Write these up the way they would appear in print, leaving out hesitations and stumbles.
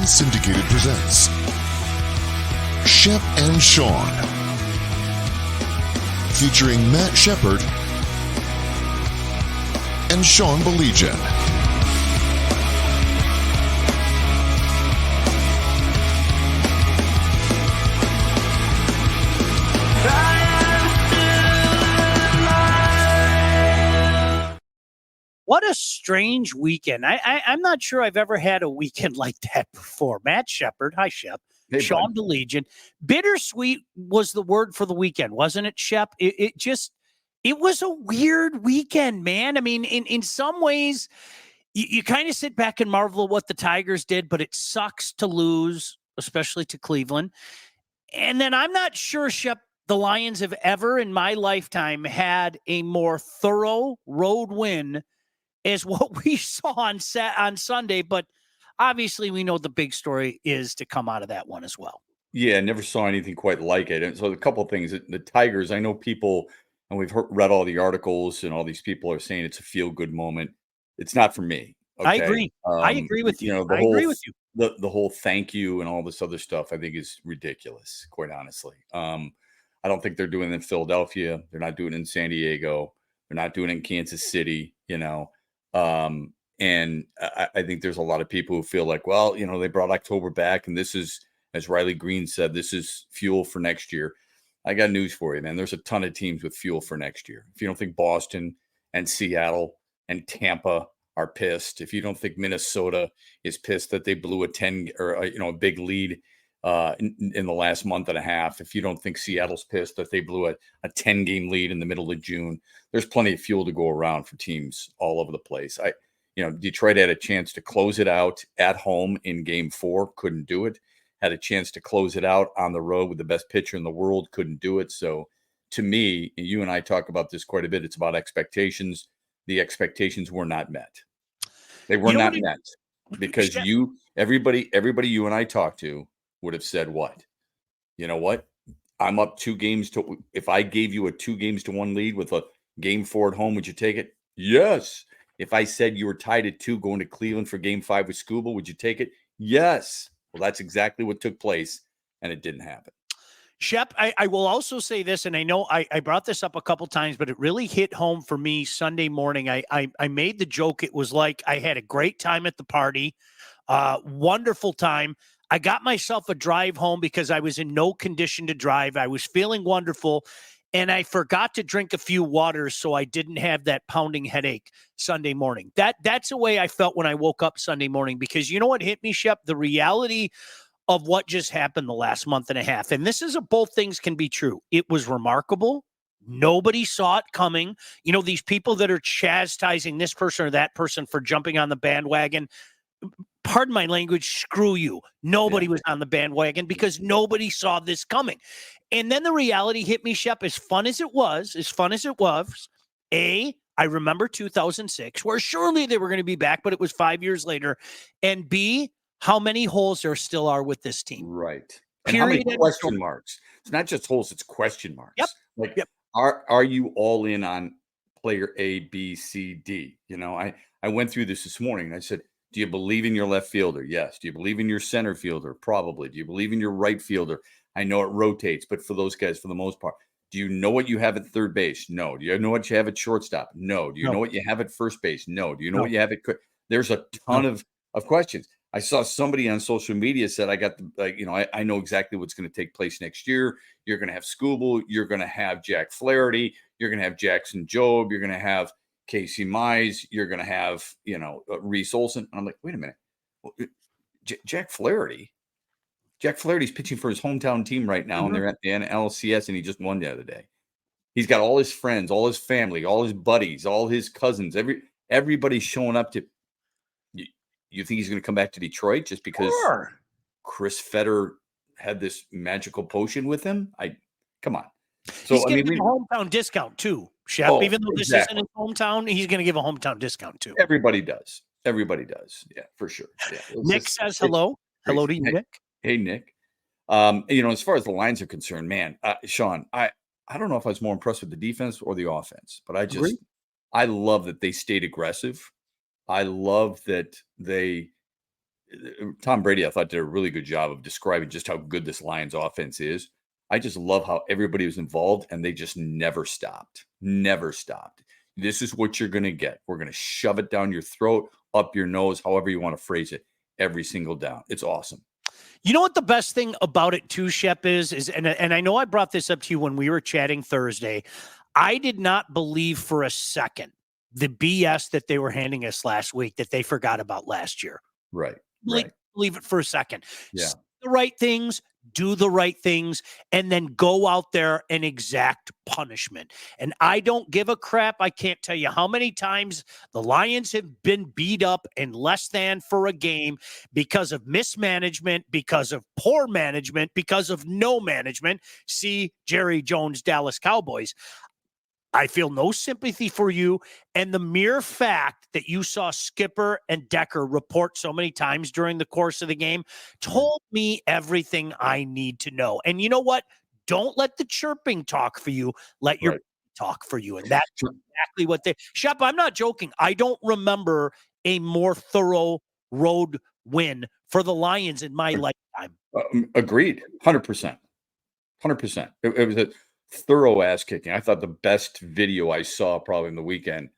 Unsyndicated presents Shep and Sean, featuring Matt Shepard and Sean Baligian. What a strange weekend. I'm not sure I've ever had a weekend like that before. Matt Shepard, hi, Shep. Hey, Sean Baligian. Bittersweet was the word for the weekend, wasn't it, Shep? It was a weird weekend, man. I mean, in some ways, you kind of sit back and marvel at what the Tigers did, but it sucks to lose, especially to Cleveland. And then I'm not sure, Shep, the Lions have ever in my lifetime had a more thorough road win is what we saw on Sunday, but obviously we know the big story is to come out of that one as well. Yeah, never saw anything quite like it. And so a couple of things. The Tigers, I know people, and we've read all the articles, and all these people are saying it's a feel-good moment. It's not for me. Okay? I agree. I agree with you. You know, I agree with you. The whole thank you and all this other stuff, I think is ridiculous, quite honestly. I don't think they're doing it in Philadelphia. They're not doing it in San Diego. They're not doing it in Kansas City, you know. And I think there's a lot of people who feel like, well, you know, they brought October back, and this is, as Riley Green said, this is fuel for next year. I got news for you, man. There's a ton of teams with fuel for next year. If you don't think Boston and Seattle and Tampa are pissed, if you don't think Minnesota is pissed that they blew a 10 or a big lead in the last month and a half, if you don't think Seattle's pissed that they blew a 10-game lead in the middle of June, there's plenty of fuel to go around for teams all over the place. Detroit had a chance to close it out at home in game 4, couldn't do it. Had a chance to close it out on the road with the best pitcher in the world, couldn't do it. So to me, you and I talk about this quite a bit, it's about expectations. The expectations were not met. They were not met because everybody you and I talked to would have said what? You know what? I'm up 2 games to, if I gave you a 2-1 lead with a game 4 at home, would you take it? Yes. If I said you were tied at 2 going to Cleveland for game 5 with Scuba, would you take it? Yes. Well, that's exactly what took place, and it didn't happen. Shep, I will also say this, and I know I brought this up a couple times, but it really hit home for me Sunday morning. I made the joke. It was like I had a great time at the party, wonderful time. I got myself a drive home because I was in no condition to drive. I was feeling wonderful, and I forgot to drink a few waters so I didn't have that pounding headache Sunday morning. That's the way I felt when I woke up Sunday morning, because you know what hit me, Shep? The reality of what just happened the last month and a half. And this is both things can be true. It was remarkable. Nobody saw it coming. You know, these people that are chastising this person or that person for jumping on the bandwagon, pardon my language, screw you. Nobody was on the bandwagon because nobody saw this coming. And then the reality hit me, Shep, as fun as it was, I remember 2006, where surely they were going to be back, but it was 5 years later. And B, how many holes there still are with this team. Right. And how many question marks? It's not just holes, it's question marks. Yep. Are you all in on player A, B, C, D? You know, I went through this morning and I said, do you believe in your left fielder? Yes. Do you believe in your center fielder? Probably. Do you believe in your right fielder? I know it rotates, but for those guys, for the most part, do you know what you have at third base? No. Do you know what you have at shortstop? No. Do you know what you have at first base? No. Do you know what you have at there's a ton of questions. I saw somebody on social media said, I know exactly what's going to take place next year. You're going to have Scooble. You're going to have Jack Flaherty. You're going to have Jackson Jobe. You're going to have Casey Mize. You're going to have, Reese Olson. And I'm like, wait a minute. Jack Flaherty's pitching for his hometown team right now, and they're at the NLCS, and he just won the other day. He's got all his friends, all his family, all his buddies, all his cousins. Everybody's showing up to. You think he's going to come back to Detroit just because Chris Fetter had this magical potion with him? Come on. So he's going to give a hometown discount too, Shep. Even though this isn't his hometown, he's going to give a hometown discount too. Everybody does. Yeah, for sure. Yeah. Nick says hello. Hello to you, Nick. Hey, Nick. As far as the lines are concerned, man, Sean, I don't know if I was more impressed with the defense or the offense, but I love that they stayed aggressive. I love that they Tom Brady, I thought, did a really good job of describing just how good this Lions offense is. I just love how everybody was involved and they just never stopped. Never stopped. This is what you're going to get. We're going to shove it down your throat, up your nose, however you want to phrase it, every single down. It's awesome. You know what the best thing about it too, Shep, is and I know I brought this up to you when we were chatting Thursday. I did not believe for a second the BS that they were handing us last week that they forgot about last year. Right. Believe it for a second. Yeah. Say the right things, do the right things, and then go out there and exact punishment. And I don't give a crap. I can't tell you how many times the Lions have been beat up in less than for a game because of mismanagement, because of poor management, because of no management. See Jerry Jones, Dallas Cowboys. I feel no sympathy for you. And the mere fact that you saw Skipper and Decker report so many times during the course of the game told me everything I need to know. And you know what? Don't let the chirping talk for you. Let your talk for you. And that's exactly what they... Shep, I'm not joking. I don't remember a more thorough road win for the Lions in my lifetime. Agreed. 100%. 100%. It was a thorough ass kicking. I thought the best video I saw probably in the weekend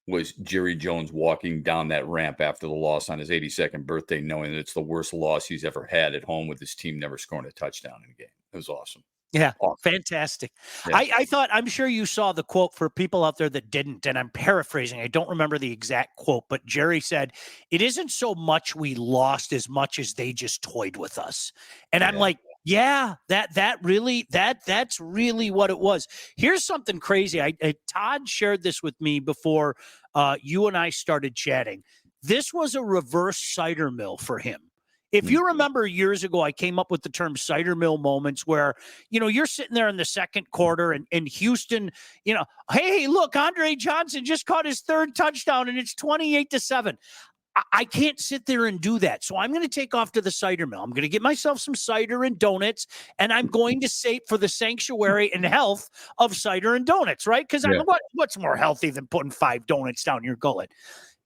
was Jerry Jones walking down that ramp after the loss on his 82nd birthday, knowing that it's the worst loss he's ever had at home with his team never scoring a touchdown in a game. It was awesome. Yeah, awesome. Fantastic. Yeah. I thought, I'm sure you saw the quote for people out there that didn't, and I'm paraphrasing. I don't remember the exact quote, but Jerry said, it isn't so much we lost as much as they just toyed with us. And I'm like, yeah, that's really what it was. Here's something crazy. Todd shared this with me before you and I started chatting. This was a reverse cider mill for him. If you remember years ago, I came up with the term cider mill moments where, you're sitting there in the second quarter and Houston, hey, look, Andre Johnson just caught his third touchdown and it's 28-7. I can't sit there and do that. So I'm going to take off to the cider mill. I'm going to get myself some cider and donuts, and I'm going to say for the sanctuary and health of cider and donuts, right? Because what's more healthy than putting 5 donuts down your gullet?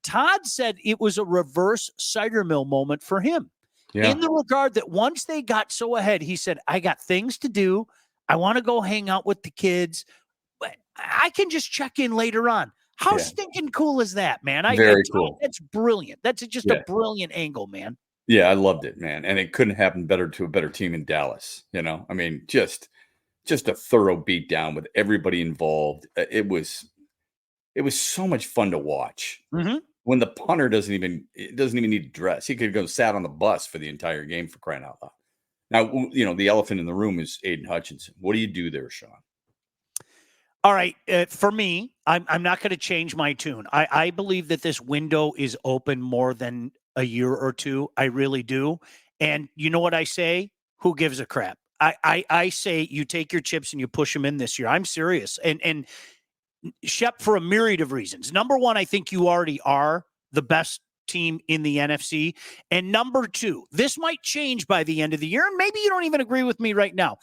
Todd said it was a reverse cider mill moment for him. Yeah. In the regard that once they got so ahead, he said, I got things to do. I want to go hang out with the kids. But I can just check in later on. How stinking cool is that, man? Very cool. That's brilliant. That's just a brilliant angle, man. Yeah, I loved it, man. And it couldn't happen better to a better team in Dallas. I mean, just a thorough beatdown with everybody involved. It was so much fun to watch. Mm-hmm. When the punter doesn't even need to dress. He could go sat on the bus for the entire game, for crying out loud. Now, the elephant in the room is Aiden Hutchinson. What do you do there, Sean? All right. For me, I'm not going to change my tune. I believe that this window is open more than a year or two. I really do. And you know what I say? Who gives a crap? I say you take your chips and you push them in this year. I'm serious. And Shep, for a myriad of reasons. Number one, I think you already are the best team in the NFC. And number two, this might change by the end of the year. And maybe you don't even agree with me right now.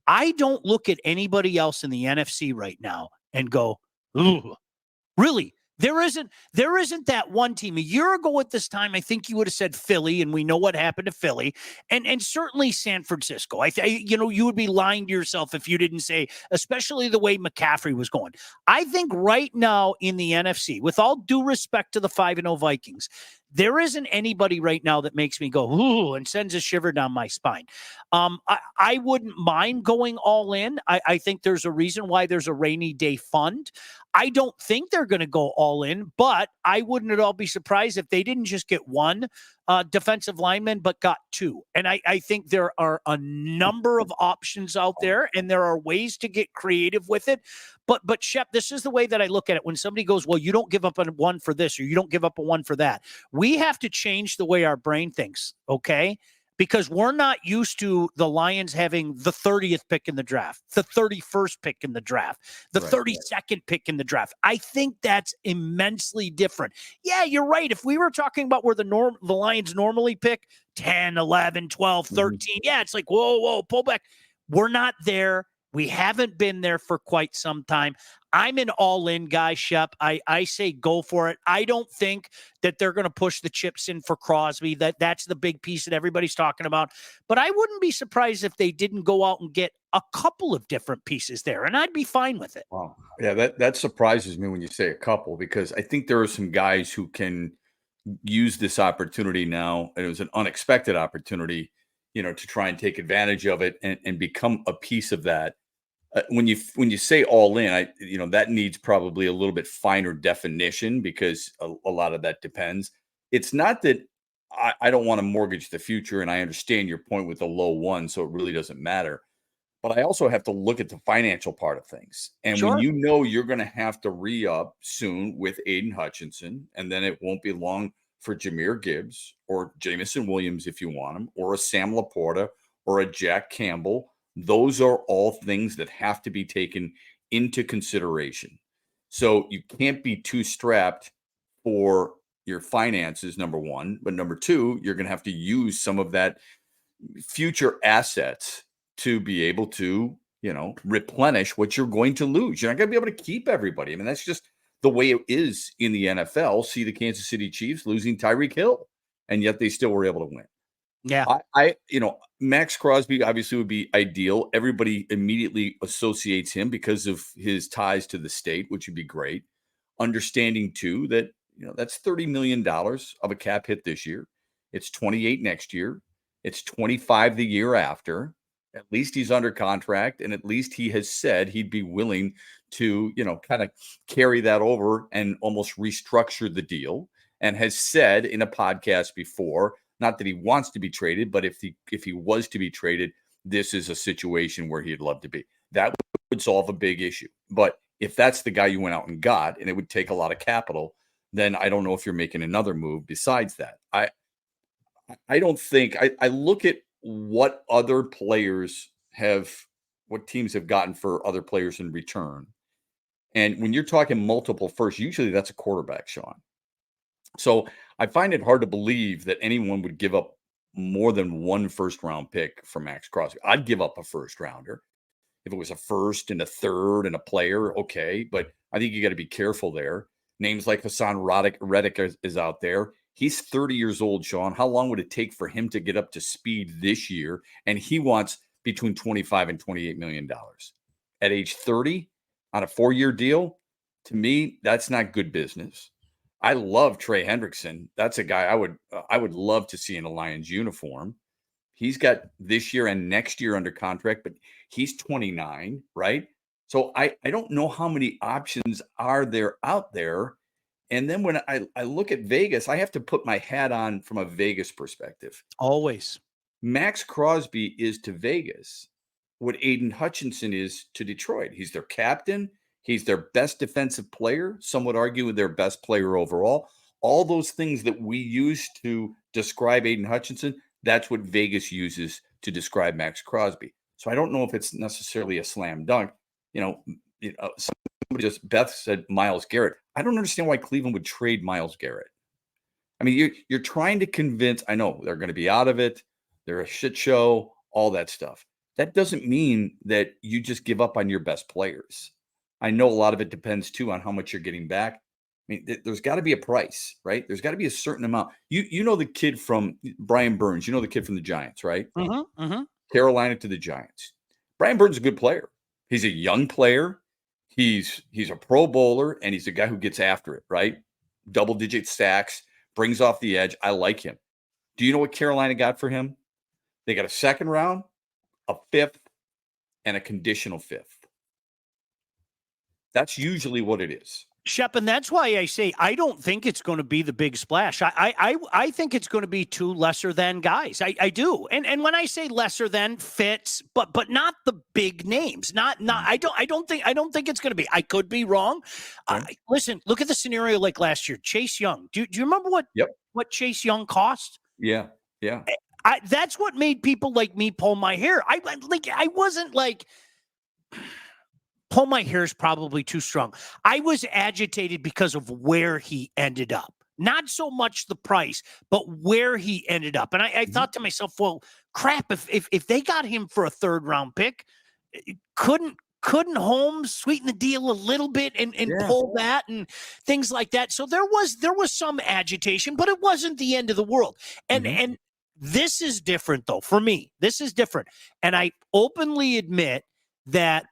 I don't look at anybody else in the NFC right now and go, ooh, really? There isn't that one team. A year ago at this time, I think you would have said Philly, and we know what happened to Philly, and certainly San Francisco. You would be lying to yourself if you didn't say, especially the way McCaffrey was going. I think right now in the NFC, with all due respect to the 5-0 Vikings, there isn't anybody right now that makes me go, ooh, and sends a shiver down my spine. I wouldn't mind going all in. I think there's a reason why there's a rainy day fund. I don't think they're going to go all in, but I wouldn't at all be surprised if they didn't just get one defensive lineman, but got 2. And I think there are a number of options out there, and there are ways to get creative with it. But Shep, this is the way that I look at it. When somebody goes, well, you don't give up a 1 for this, or you don't give up a 1 for that. We have to change the way our brain thinks, okay? Because we're not used to the Lions having the 30th pick in the draft, the 31st pick in the draft, the 32nd pick in the draft. I think that's immensely different. Yeah, you're right. If we were talking about where the Lions normally pick 10, 11, 12, 13, yeah, it's like, whoa, pull back. We're not there. We haven't been there for quite some time. I'm an all-in guy, Shep. I say go for it. I don't think that they're going to push the chips in for Crosby. That's the big piece that everybody's talking about. But I wouldn't be surprised if they didn't go out and get a couple of different pieces there, and I'd be fine with it. Wow. Yeah, that surprises me when you say a couple, because I think there are some guys who can use this opportunity now. And it was an unexpected opportunity, to try and take advantage of it and become a piece of that. When you say all in, that needs probably a little bit finer definition, because a lot of that depends. It's not that I don't want to mortgage the future, and I understand your point with the low one, so it really doesn't matter. But I also have to look at the financial part of things. And when Sure. you're going to have to re-up soon with Aiden Hutchinson, and then it won't be long for Jahmyr Gibbs or Jamison Williams if you want him, or a Sam Laporta or a Jack Campbell. Those are all things that have to be taken into consideration. So you can't be too strapped for your finances, number one. But number two, you're going to have to use some of that future assets to be able to, replenish what you're going to lose. You're not going to be able to keep everybody. I mean, that's just the way it is in the NFL. See the Kansas City Chiefs losing Tyreek Hill, and yet they still were able to win. Yeah. Max Crosby obviously would be ideal. Everybody immediately associates him because of his ties to the state, which would be great. Understanding too that, that's $30 million of a cap hit this year. It's 28 next year. It's 25 the year after. At least he's under contract, and at least he has said he'd be willing to, kind of carry that over and almost restructure the deal, and has said in a podcast before, not that he wants to be traded, but if he was to be traded, this is a situation where he'd love to be. That would solve a big issue. But if that's the guy you went out and got, and it would take a lot of capital, then I don't know if you're making another move besides that. I don't think I look at what other players what teams have gotten for other players in return. And when you're talking multiple firsts, usually that's a quarterback, Sean. So I find it hard to believe that anyone would give up more than one first round pick for Max Crosby. I'd give up a first rounder. If it was a first and a third and a player, okay. But I think you got to be careful there. Names like Hassan Reddick is out there. He's 30 years old, Sean. How long would it take for him to get up to speed this year? And he wants between $25 and $28 million at age 30 on a 4-year deal. To me, that's not good business. I love Trey Hendrickson. That's a guy I would love to see in a Lions uniform. He's got this year and next year under contract, but he's 29, right? So I don't know how many options are there out there. And then when I look at Vegas, I have to put my hat on from a Vegas perspective. Always. Max Crosby is to Vegas what Aiden Hutchinson is to Detroit. He's their captain. He's their best defensive player. Some would argue their best player overall. All those things that we use to describe Aiden Hutchinson, that's what Vegas uses to describe Max Crosby. So I don't know if it's necessarily a slam dunk. Beth said Myles Garrett. I don't understand why Cleveland would trade Myles Garrett. I mean, you're trying to convince. I know they're going to be out of it. They're a shit show, all that stuff. That doesn't mean that you just give up on your best players. I know a lot of it depends too on how much you're getting back. I mean, there's got to be a price, right? There's got to be a certain amount. You know the kid from Brian Burns. You know the kid from the Giants, right? Carolina to the Giants. Brian Burns is a good player. He's a young player. He's a Pro Bowler, and he's a guy who gets after it, right? Double-digit sacks, brings off the edge. I like him. Do you know what Carolina got for him? They got a second round, a fifth, and a conditional fifth. That's usually what it is. Shep, and that's why I say I don't think it's going to be the big splash. I think it's going to be two lesser than guys. I do. And when I say lesser than, fits, but not the big names. I don't think it's going to be. I could be wrong. Okay. Listen, look at the scenario like last year. Chase Young. Do you remember what Chase Young cost? Yeah. That's what made people like me pull my hair. I wasn't like. Pull my hair is probably too strong. I was agitated because of where he ended up. Not so much the price, but where he ended up. And I thought to myself, well, crap, if they got him for a third round pick, couldn't Holmes sweeten the deal a little bit and pull that and things like that? So there was some agitation, but it wasn't the end of the world. And this is different, though. For me, this is different. And I openly admit that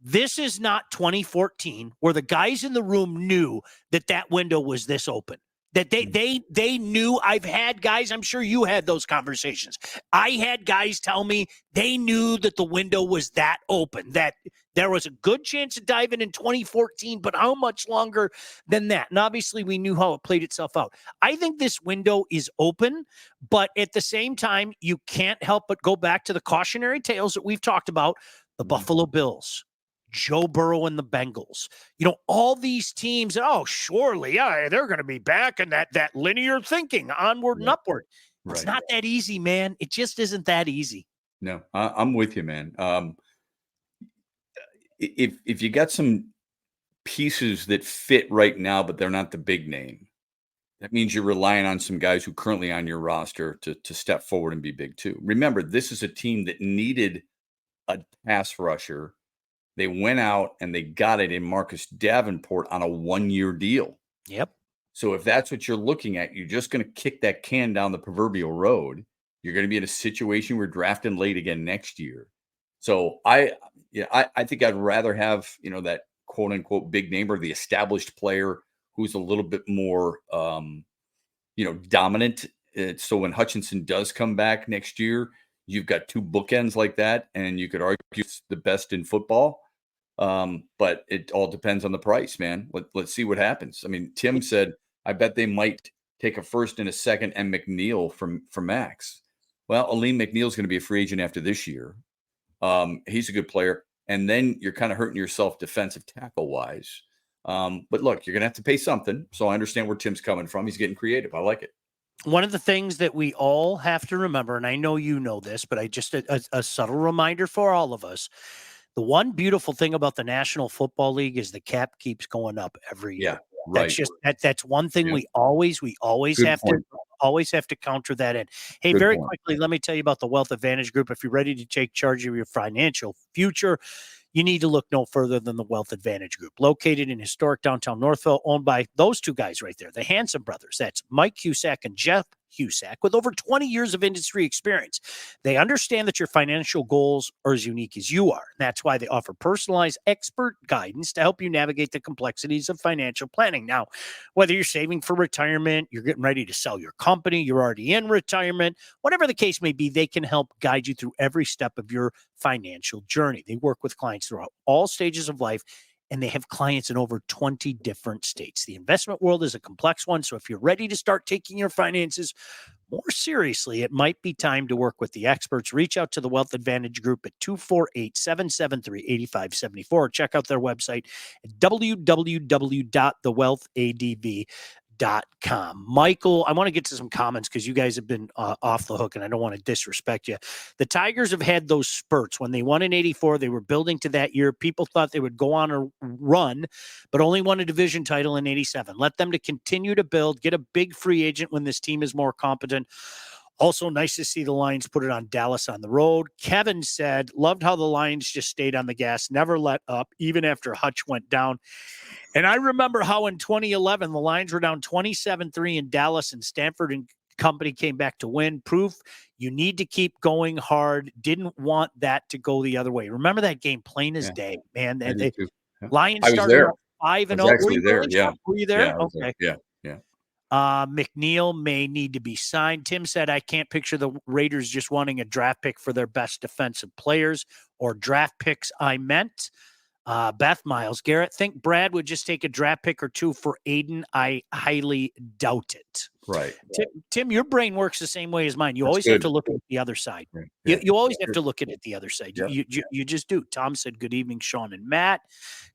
this is not 2014, where the guys in the room knew that window was this open. That they knew. I've had guys, I'm sure you had those conversations. I had guys tell me they knew that the window was that open, that there was a good chance of diving in 2014, but how much longer than that? And obviously we knew how it played itself out. I think this window is open, but at the same time, you can't help but go back to the cautionary tales that we've talked about, the Buffalo Bills, Joe Burrow and the Bengals, all these teams. Oh, surely, yeah, they're going to be back, and that linear thinking, onward and upward. It's not that easy, man. It just isn't that easy. No, I'm with you, man. If you got some pieces that fit right now, but they're not the big name, that means you're relying on some guys who currently on your roster to step forward and be big too. Remember, this is a team that needed a pass rusher. They went out and they got it in Marcus Davenport on a 1-year deal. Yep. So if that's what you're looking at, you're just going to kick that can down the proverbial road. You're going to be in a situation where drafting late again next year. So I think I'd rather have, that quote unquote big name or the established player who's a little bit more, dominant. So when Hutchinson does come back next year, you've got two bookends like that, and you could argue it's the best in football. But it all depends on the price, man. Let's see what happens. I mean, Tim said, I bet they might take a first and a second and McNeil from Max. Well, Aleem McNeil's going to be a free agent after this year. He's a good player. And then you're kind of hurting yourself defensive tackle wise. But look, you're going to have to pay something. So I understand where Tim's coming from. He's getting creative. I like it. One of the things that we all have to remember, and I know you know this, but a subtle reminder for all of us. The one beautiful thing about the National Football League is the cap keeps going up every year. Right. That's one thing we always Good have point. to counter that in. Hey, Good very point. quickly, let me tell you about the Wealth Advantage Group. If you're ready to take charge of your financial future, you need to look no further than the Wealth Advantage Group, located in historic downtown Northville, owned by those two guys right there, the Hanson brothers. That's Mike Husak and Jeff Husak, with over 20 years of industry experience. They understand that your financial goals are as unique as you are. That's why they offer personalized expert guidance to help you navigate the complexities of financial planning. Now, whether you're saving for retirement, you're getting ready to sell your company, you're already in retirement, whatever the case may be, they can help guide you through every step of your financial journey. They work with clients throughout all stages of life, and they have clients in over 20 different states. The investment world is a complex one, so if you're ready to start taking your finances more seriously, it might be time to work with the experts. Reach out to the Wealth Advantage Group at 248-773-8574. Check out their website at www.thewealthadv.com. Michael, I want to get to some comments because you guys have been off the hook, and I don't want to disrespect you. The Tigers have had those spurts. When they won in 84, they were building to that year. People thought they would go on a run, but only won a division title in 87. Let them to continue to build, get a big free agent when this team is more competent. Also, nice to see the Lions put it on Dallas on the road. Kevin said, loved how the Lions just stayed on the gas, never let up, even after Hutch went down. And I remember how in 2011, the Lions were down 27-3 in Dallas, and Stanford and company came back to win. Proof you need to keep going hard. Didn't want that to go the other way. Remember that game plain as day, man. Lions started 5-0. Were you there? Yeah. Were you there? Okay. Yeah. McNeil may need to be signed. Tim said, I can't picture the Raiders just wanting a draft pick for their best defensive players, or draft picks I meant. Beth Miles, Garrett, think Brad would just take a draft pick or two for Aiden? I highly doubt it. Right. Tim, your brain works the same way as mine. You always have to look at the other side. Right. You always have to look at it the other side. Yeah. You just do. Tom said, good evening, Sean and Matt.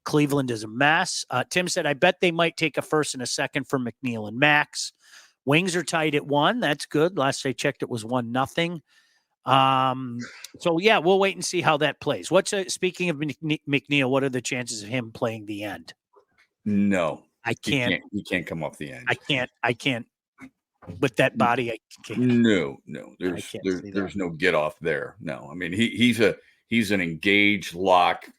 Cleveland is a mess. Tim said, I bet they might take a first and a second for McNeil and Max. Wings are tied at 1. That's good. Last I checked, it was 1-0. So yeah, we'll wait and see how that plays. Speaking of McNeil, what are the chances of him playing the end? No, I can't. He can't come off the end. I can't with that body. I can't. No. There's no get off there. No, I mean he's a He's an engage, lock,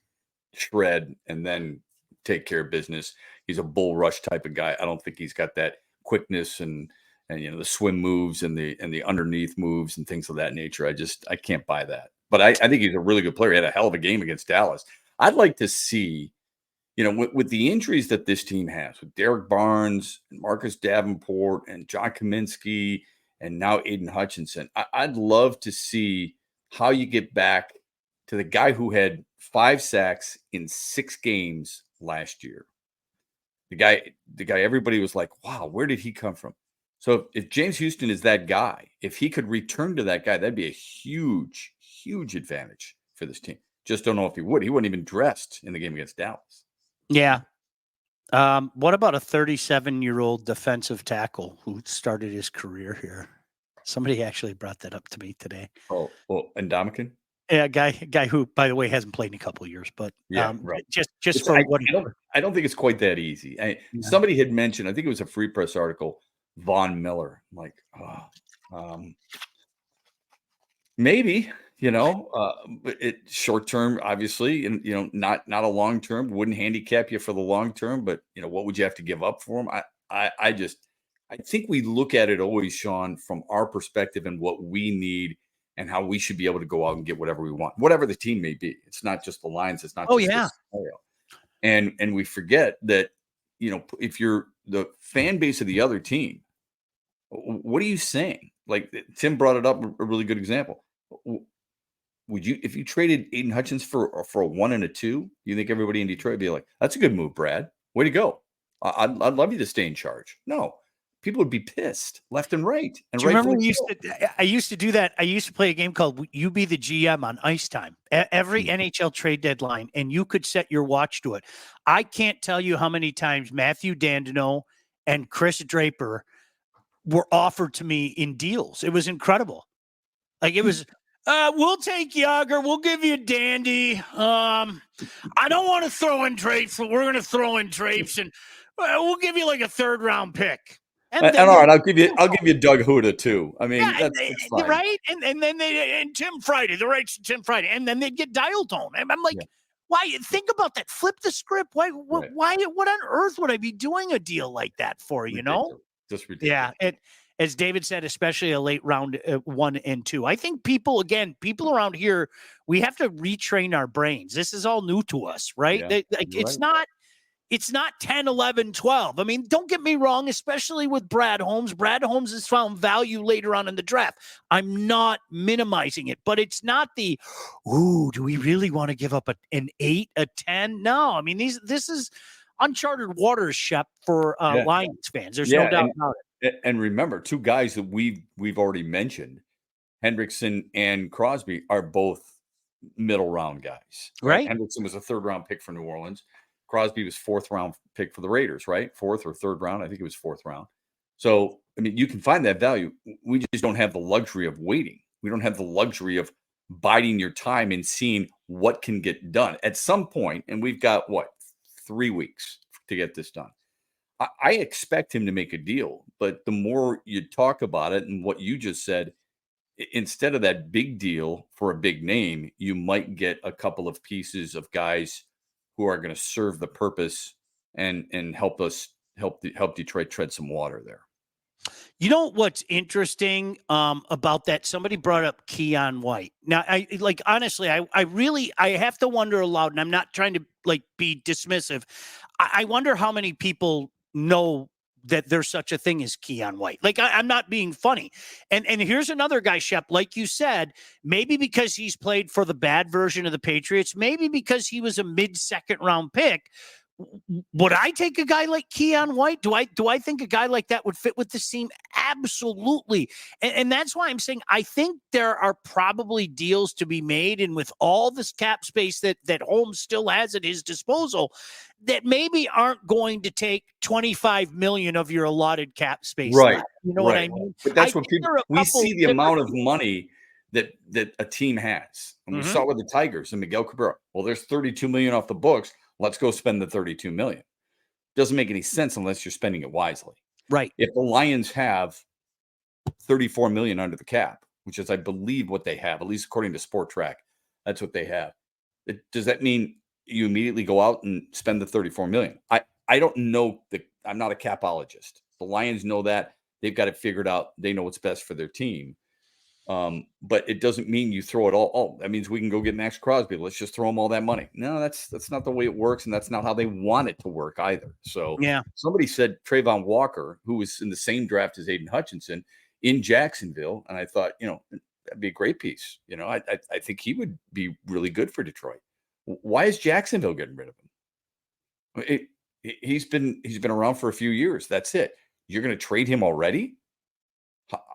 shred, and then take care of business. He's a bull rush type of guy. I don't think he's got that quickness and the swim moves and the underneath moves and things of that nature. I can't buy that. But I think he's a really good player. He had a hell of a game against Dallas. I'd like to see, with the injuries that this team has, with Derek Barnes and Marcus Davenport and John Kaminsky and now Aiden Hutchinson, I'd love to see how you get back to the guy who had 5 sacks in 6 games last year. The guy everybody was like, wow, where did he come from? So if James Houston is that guy, if he could return to that guy, that'd be a huge, huge advantage for this team. Just don't know if he would. He wasn't even dressed in the game against Dallas. Yeah. What about a 37-year-old defensive tackle who started his career here? Somebody actually brought that up to me today. Oh, well, Ndamukong? Yeah, guy who, by the way, hasn't played in a couple of years, but right. just for what I don't think it's quite that easy. Somebody had mentioned, I think it was a Free Press article, Von Miller. I'm like, maybe, but it short term, obviously, and not a long term. Wouldn't handicap you for the long term, but what would you have to give up for him? I think we look at it always, Sean, from our perspective and what we need and how we should be able to go out and get whatever we want, whatever the team may be. It's not just the Lions. It's not just the scenario. And we forget that, if you're the fan base of the other team, what are you saying? Like Tim brought it up, a really good example. Would you, if you traded Aiden Hutchins for a 1 and a 2, you think everybody in Detroit would be like, that's a good move, Brad. Way to go. I'd love you to stay in charge. No. People would be pissed left and right. And do you remember I used to do that? I used to play a game called You Be the GM on Ice Time. Every NHL trade deadline, and you could set your watch to it. I can't tell you how many times Matthew Dandino and Chris Draper were offered to me in deals. It was incredible. Like it was, we'll take Yager. We'll give you Dandy. I don't want to throw in Drapes, but we're going to throw in Drapes, and we'll give you like a 3rd round pick. And all right, I'll give you Doug Huda too. I mean, that's fine. Right? And then Tim Friday, the rights to Tim Friday, and then they'd get dial tone. And I'm like, why? Think about that. Flip the script. Why? What on earth would I be doing a deal like that for? Ridiculous. Just ridiculous. Yeah. As David said, especially a late round 1 and 2. I think people around here, we have to retrain our brains. This is all new to us, right? Yeah. It's not 10, 11, 12. I mean, don't get me wrong, especially with Brad Holmes. Brad Holmes has found value later on in the draft. I'm not minimizing it, but it's not do we really want to give up an 8, a 10? No, I mean, this is uncharted waters, Shep, for Lions fans. There's no doubt about it. And remember, 2 guys that we've already mentioned, Hendrickson and Crosby, are both middle round guys. Right. Hendrickson was a 3rd round pick for New Orleans. Crosby was 4th round pick for the Raiders, right? 4th or 3rd round. I think it was 4th round. So, I mean, you can find that value. We just don't have the luxury of waiting. We don't have the luxury of biding your time and seeing what can get done at some point. And we've got 3 weeks to get this done. I expect him to make a deal, but the more you talk about it and what you just said, instead of that big deal for a big name, you might get a couple of pieces of guys who are going to serve the purpose and help Detroit tread some water there. You know what's interesting about that? Somebody brought up Keon White. Now, honestly, I have to wonder aloud, and I'm not trying to be dismissive. I wonder how many people know that there's such a thing as Keon White. I'm not being funny. And here's another guy, Shep, like you said, maybe because he's played for the bad version of the Patriots, maybe because he was a mid-second round pick. Would I take a guy like Keon White? Do I think a guy like that would fit with this team? Absolutely. And that's why I'm saying I think there are probably deals to be made. And with all this cap space that Holmes still has at his disposal, that maybe aren't going to take 25 million of your allotted cap space. Right. Left. You know what I mean? But that's what we see the amount of money that a team has. And we saw it with the Tigers and Miguel Cabrera. Well, there's 32 million off the books. Let's go spend the 32 million. Doesn't make any sense unless you're spending it wisely. Right. If the Lions have 34 million under the cap, which is, I believe, what they have, at least according to Sport Track, That's what they have. Does that mean you immediately go out and spend the $34 million? I don't know. I'm not a capologist. The Lions know that. They've got it figured out. They know what's best for their team. But it doesn't mean you throw it all. Oh, that means we can go get Max Crosby. Let's just throw him all that money. No, that's not the way it works, and that's not how they want it to work either. So Yeah. somebody said Trayvon Walker, who was in the same draft as Aiden Hutchinson in Jacksonville, and I thought, that'd be a great piece. I think he would be really good for Detroit. Why is Jacksonville getting rid of him? He's been around for a few years. That's it. You're going to trade him already?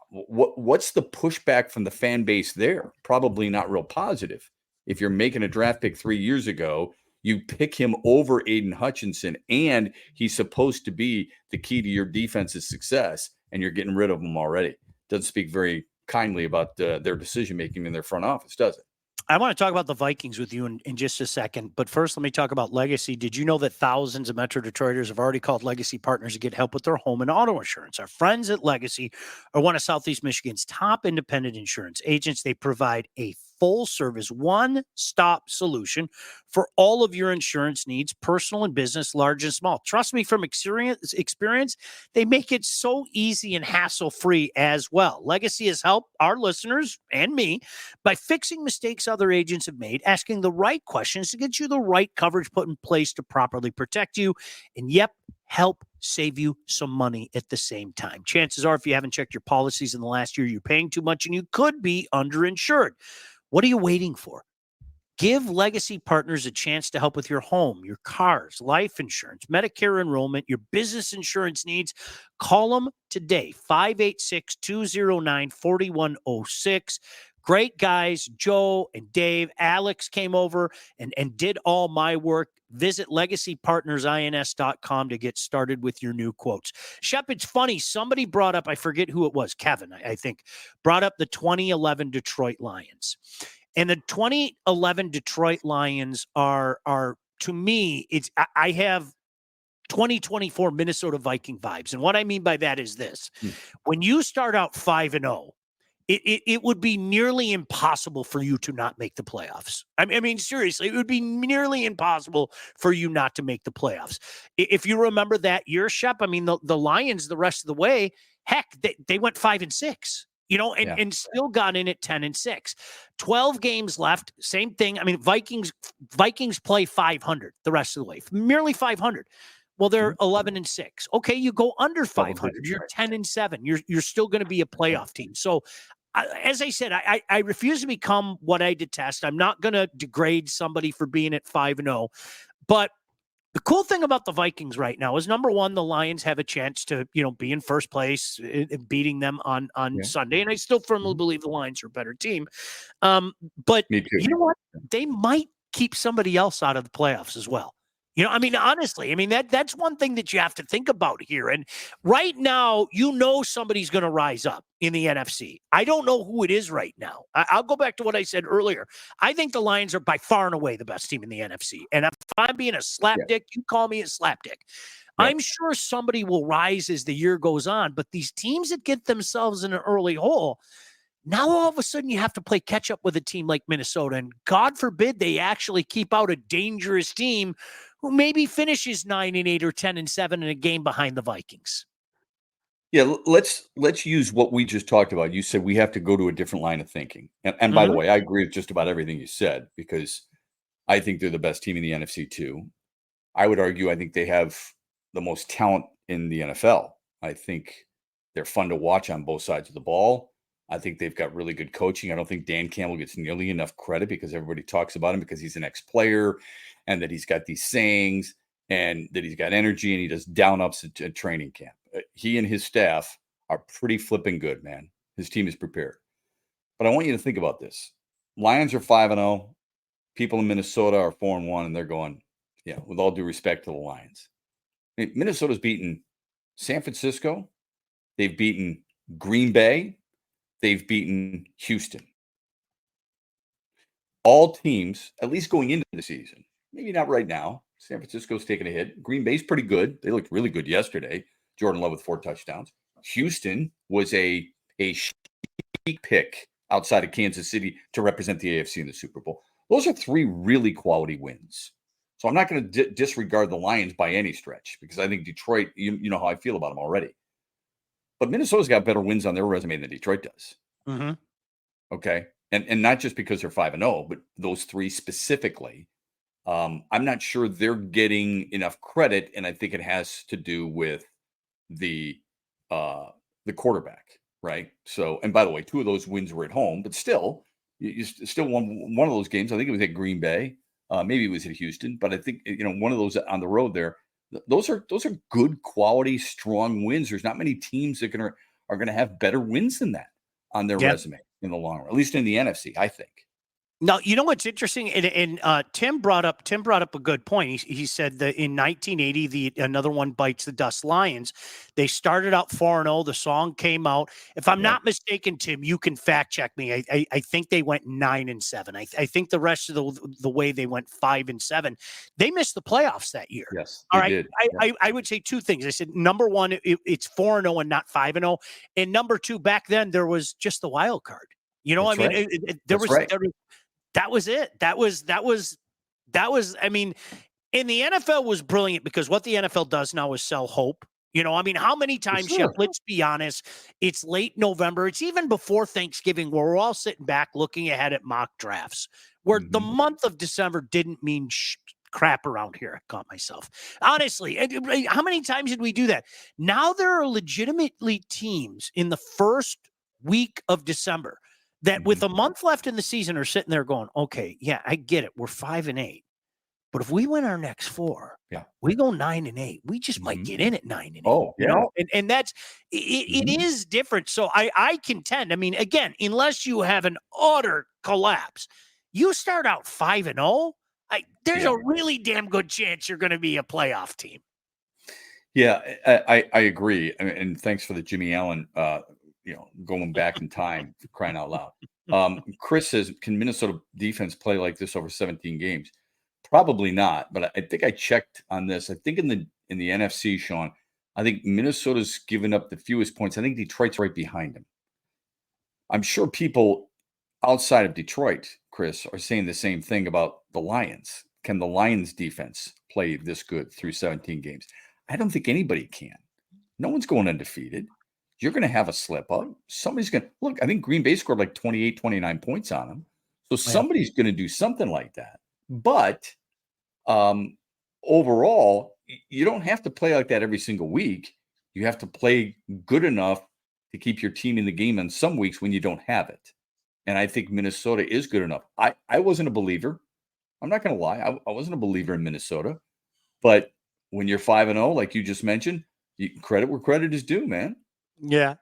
What's the pushback from the fan base there? Probably not real positive. If you're making a draft pick 3 years ago, you pick him over Aiden Hutchinson, and he's supposed to be the key to your defense's success, and you're getting rid of him already. Doesn't speak very kindly about their decision-making in their front office, does it? I want to talk about the Vikings with you in just a second, but first let me talk about Legacy. Did you know that thousands of Metro Detroiters have already called Legacy Partners to get help with their home and auto insurance? Our friends at Legacy are one of Southeast Michigan's top independent insurance agents. They provide a full-service, one-stop solution for all of your insurance needs, personal and business, large and small. Trust me, from experience, they make it so easy and hassle-free as well. Legacy has helped our listeners and me by fixing mistakes other agents have made, asking the right questions to get you the right coverage put in place to properly protect you, and help save you some money at the same time. Chances are, if you haven't checked your policies in the last year, you're paying too much and you could be underinsured. What are you waiting for? Give Legacy Partners a chance to help with your home, your cars, life insurance, Medicare enrollment, your business insurance needs. Call them today, 586-209-4106. Great guys, Joe and Dave. Alex came over and did all my work. Visit legacypartnersins.com to get started with your new quotes. Shep, it's funny. Somebody brought up, I forget who it was, Kevin, I think, brought up the 2011 Detroit Lions. And the 2011 Detroit Lions are to me, I have 2024 Minnesota Viking vibes. And what I mean by that is this. When you start out 5-0, it would be nearly impossible for you to not make the playoffs. I mean, seriously, it would be nearly impossible for you not to make the playoffs. If you remember that year, Shep, I mean, the Lions, the rest of the way, heck, they went 5-6, and still got in at 10-6. 12 games left, same thing. I mean, Vikings play 500 the rest of the way, merely 500. Well, they're 11-6. Okay, you go under 500. You're 10-7. You're still going to be a playoff team. So, as I said, I refuse to become what I detest. I'm not going to degrade somebody for being at 5-0. But the cool thing about the Vikings right now is, number one, the Lions have a chance to, be in first place, beating them on Sunday. And I still firmly believe the Lions are a better team. But you know what? They might keep somebody else out of the playoffs as well. Honestly, that's one thing that you have to think about here. And right now, somebody's going to rise up in the NFC. I don't know who it is right now. I'll go back to what I said earlier. I think the Lions are by far and away the best team in the NFC. And if I'm being a slapdick, you call me a slapdick. Yeah. I'm sure somebody will rise as the year goes on. But these teams that get themselves in an early hole, now all of a sudden you have to play catch up with a team like Minnesota. And God forbid they actually keep out a dangerous team who maybe finishes 9-8 or 10-7 in a game behind the Vikings. Yeah, let's use what we just talked about. You said we have to go to a different line of thinking. And by the way, I agree with just about everything you said, because I think they're the best team in the NFC too. I would argue I think they have the most talent in the NFL. I think they're fun to watch on both sides of the ball. I think they've got really good coaching. I don't think Dan Campbell gets nearly enough credit because everybody talks about him because he's an ex-player and that he's got these sayings and that he's got energy and he does down-ups at training camp. He and his staff are pretty flipping good, man. His team is prepared. But I want you to think about this. Lions are 5-0. People in Minnesota are 4-1, and they're going, with all due respect to the Lions. Minnesota's beaten San Francisco. They've beaten Green Bay. They've beaten Houston. All teams, at least going into the season, maybe not right now. San Francisco's taking a hit. Green Bay's pretty good. They looked really good yesterday. Jordan Love with 4 touchdowns. Houston was a chic pick outside of Kansas City to represent the AFC in the Super Bowl. Those are 3 really quality wins. So I'm not going to disregard the Lions by any stretch because I think Detroit, you know how I feel about them already. But Minnesota's got better wins on their resume than Detroit does. Mm-hmm. Okay. And not just because they're 5-0, but those 3 specifically. I'm not sure they're getting enough credit, and I think it has to do with the quarterback, right? So, and by the way, 2 of those wins were at home, but still, you still won one of those games. I think it was at Green Bay, maybe it was at Houston, but I think one of those on the road there. Those are good quality, strong wins. There's not many teams that are going to have better wins than that on their resume in the long run, at least in the NFC, I think. Now, you know what's interesting, and Tim brought up a good point. He said that in 1980, another one bites the dust. Lions, they started out 4-0. The song came out. If I'm not mistaken, Tim, you can fact check me. I think they went 9-7. I think the rest of the way they went 5-7. They missed the playoffs that year. Yes, all right. Did. I would say 2 things. I said number one, it's 4-0 and not 5-0, and number 2, back then there was just the wild card. You know, That's right. There was. That was it. That was, I mean, and the NFL was brilliant because what the NFL does now is sell hope. You know, I mean, how many times, Shep, let's be honest, it's late November. It's even before Thanksgiving where we're all sitting back looking ahead at mock drafts where the month of December didn't mean crap around here. I caught myself. Honestly, how many times did we do that? Now there are legitimately teams in the first week of December that with a month left in the season are sitting there going, okay, yeah, I get it. We're 5-8. But if we win our next 4, we go 9-8. We just might get in at 9-8. Oh, yeah. You know, and that's it is different. So I contend. I mean, again, unless you have an utter collapse, you start out 5-0. There's a really damn good chance you're going to be a playoff team. Yeah, I agree. And thanks for the Jimmy Allen going back in time, crying out loud. Chris says, can Minnesota defense play like this over 17 games? Probably not, but I think I checked on this. I think in the NFC, Sean, I think Minnesota's given up the fewest points. I think Detroit's right behind them. I'm sure people outside of Detroit, Chris, are saying the same thing about the Lions. Can the Lions defense play this good through 17 games? I don't think anybody can. No one's going undefeated. You're going to have a slip up. Somebody's going to look. I think Green Bay scored like 28, 29 points on them. So somebody's going to do something like that. But overall, you don't have to play like that every single week. You have to play good enough to keep your team in the game on some weeks when you don't have it. And I think Minnesota is good enough. I wasn't a believer. I'm not going to lie. I wasn't a believer in Minnesota. But when you're 5-0, like you just mentioned, credit where credit is due, man. Yeah.